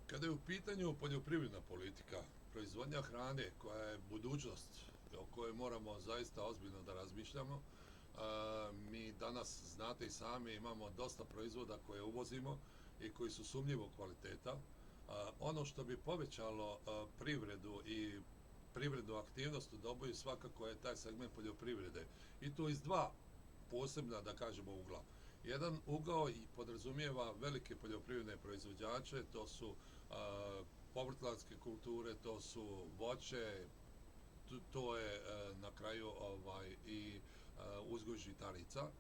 Kada je u pitanju poljoprivredna politika, proizvodnja hrane koja je budućnost o kojoj moramo zaista ozbiljno da razmišljamo, mi danas, znate i sami, imamo dosta proizvoda koje uvozimo i koji su sumnjivog kvaliteta. Ono što bi povećalo privredu i privrednu aktivnost u Doboju svakako je taj segment poljoprivrede. I to iz dva posebna, da kažemo, ugla. Jedan ugao i podrazumijeva velike poljoprivredne proizvođače, to su povrtlarske kulture, to su voće, to je na kraju i uzgoj žitarica.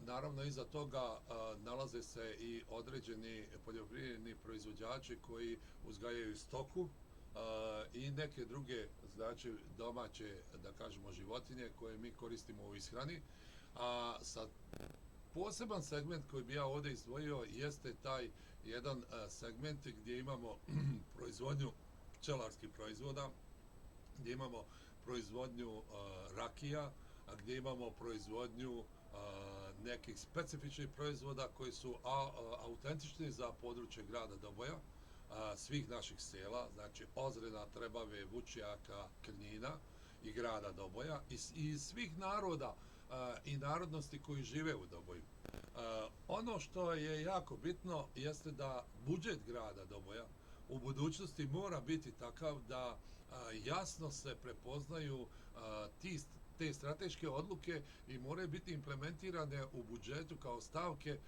Naravno, iza toga nalaze se i određeni poljoprivredni proizvođači koji uzgajaju stoku i neke druge, znači, domaće, da kažemo, životinje koje mi koristimo u ishrani. Sa poseban segment koji bi ja ovdje izdvojio jeste taj jedan segment gdje imamo proizvodnju pčelarskih proizvoda, gdje imamo proizvodnju rakija, a gdje imamo proizvodnju nekih specifičnih proizvoda koji su autentični za područje grada Doboja, svih naših sela, znači Ozrena, Trebave, Vučjaka, Knjina i grada Doboja i svih naroda i narodnosti koji žive u Doboju. Ono što je jako bitno jeste da budžet grada Doboja u budućnosti mora biti takav da jasno se prepoznaju te strateške odluke i moraju biti implementirane u budžetu kao stavke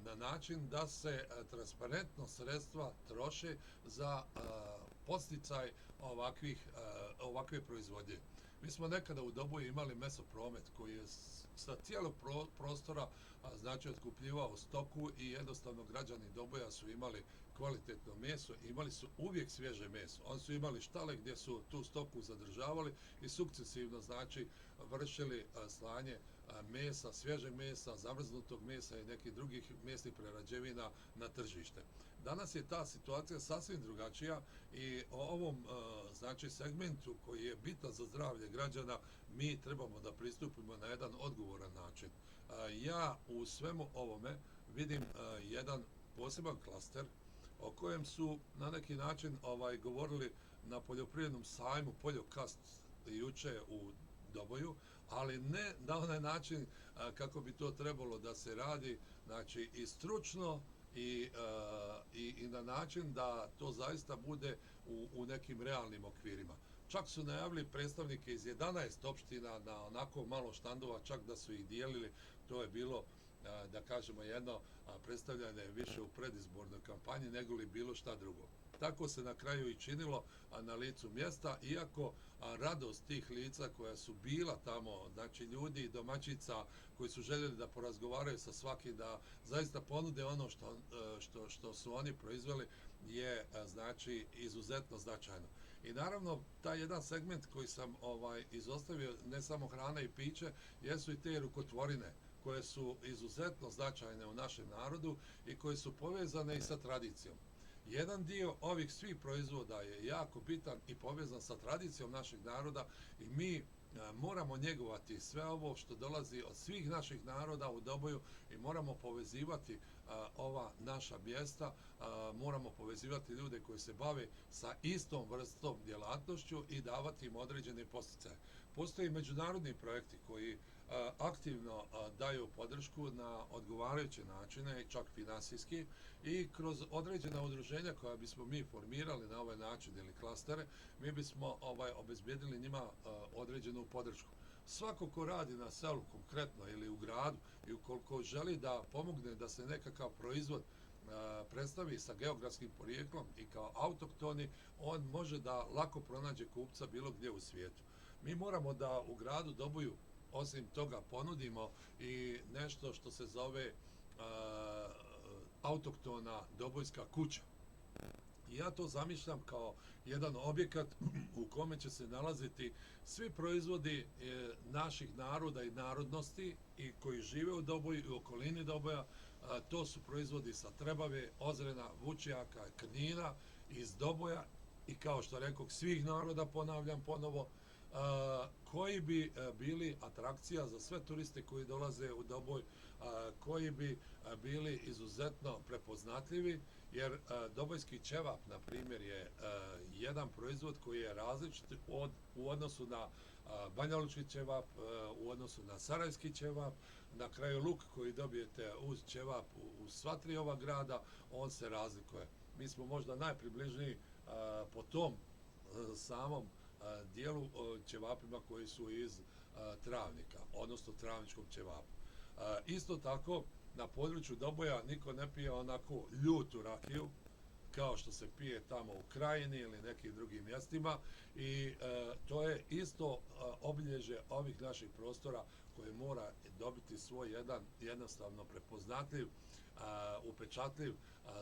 na način da se transparentno sredstva troše za podsticaj ovakve proizvodnje. Mi smo nekada u Doboju imali mesopromet koji je sa cijelog prostora znači otkupljivao stoku i jednostavno građani Doboja su imali kvalitetno meso, imali su uvijek svježe meso. Oni su imali štale gdje su tu stoku zadržavali i sukcesivno znači vršili slanje mesa, svježeg mesa, zamrznutog mesa i nekih drugih mesnih prerađevina na tržište. Danas je ta situacija sasvim drugačija i o ovom znači segmentu koji je bitan za zdravlje građana mi trebamo da pristupimo na jedan odgovoran način. Ja u svemu ovome vidim jedan poseban klaster o kojem su na neki način govorili na poljoprivrednom sajmu Poljokast juče u Doboju, ali ne na onaj način kako bi to trebalo da se radi, znači i stručno i na način da to zaista bude u nekim realnim okvirima. Čak su najavili predstavnike iz 11 opština na onako malo štandova, čak da su ih dijelili, to je bilo da kažemo jedno predstavljanje više u predizbornoj kampanji nego li bilo šta drugo. Tako se na kraju i činilo na licu mjesta, iako radost tih lica koja su bila tamo, znači ljudi i domaćica koji su željeli da porazgovaraju sa svakim, da zaista ponude ono što su oni proizveli, je znači izuzetno značajno. I naravno, taj jedan segment koji sam izostavio, ne samo hrana i piće, jesu i te rukotvorine koje su izuzetno značajne u našem narodu i koje su povezane i sa tradicijom. Jedan dio ovih svih proizvoda je jako bitan i povezan sa tradicijom našeg naroda i mi moramo njegovati sve ovo što dolazi od svih naših naroda u Doboju i moramo povezivati ova naša mjesta, moramo povezivati ljude koji se bave sa istom vrstom djelatnošću i davati im određene podsticaje. Postoje međunarodni projekti koji aktivno daju podršku na odgovarajuće načine, čak finansijski, i kroz određena udruženja koja bismo mi formirali na ovaj način ili klastere, mi bismo obezbijedili njima određenu podršku. Svako ko radi na selu konkretno ili u gradu i ukoliko želi da pomogne da se nekakav proizvod predstavi sa geografskim porijeklom i kao autoktoni, on može da lako pronađe kupca bilo gdje u svijetu. Mi moramo da u gradu Doboju osim toga ponudimo i nešto što se zove autoktona Dobojska kuća. I ja to zamišljam kao jedan objekat u kome će se nalaziti svi proizvodi naših naroda i narodnosti i koji žive u Doboju i u okolini Doboja. To su proizvodi sa Trebave, Ozrena, Vučjaka, Knjina, iz Doboja i kao što rekao svih naroda, ponavljam ponovo, koji bi bili atrakcija za sve turiste koji dolaze u Doboj, koji bi bili izuzetno prepoznatljivi, jer dobojski ćevap, na primjer, je jedan proizvod koji je različit u odnosu na banjalučki ćevap, u odnosu na sarajski ćevap, na kraju luk koji dobijete uz ćevap u sva tri ova grada, on se razlikuje. Mi smo možda najpribližniji po tom samom dijelu ćevapima koji su iz travnika, odnosno travničkog ćevapa. Isto tako, na području Doboja niko ne pije onako ljutu rakiju, kao što se pije tamo u Krajini ili nekim drugim mjestima i to je isto obilježje ovih naših prostora koje mora dobiti svoj jedan jednostavno prepoznatljiv, upečatljiv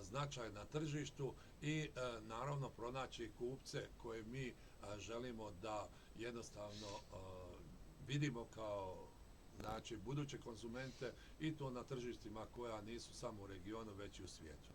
značaj na tržištu i naravno pronaći kupce koje mi želimo da jednostavno vidimo kao buduće konzumente i to na tržištima koja nisu samo u regionu već i u svijetu.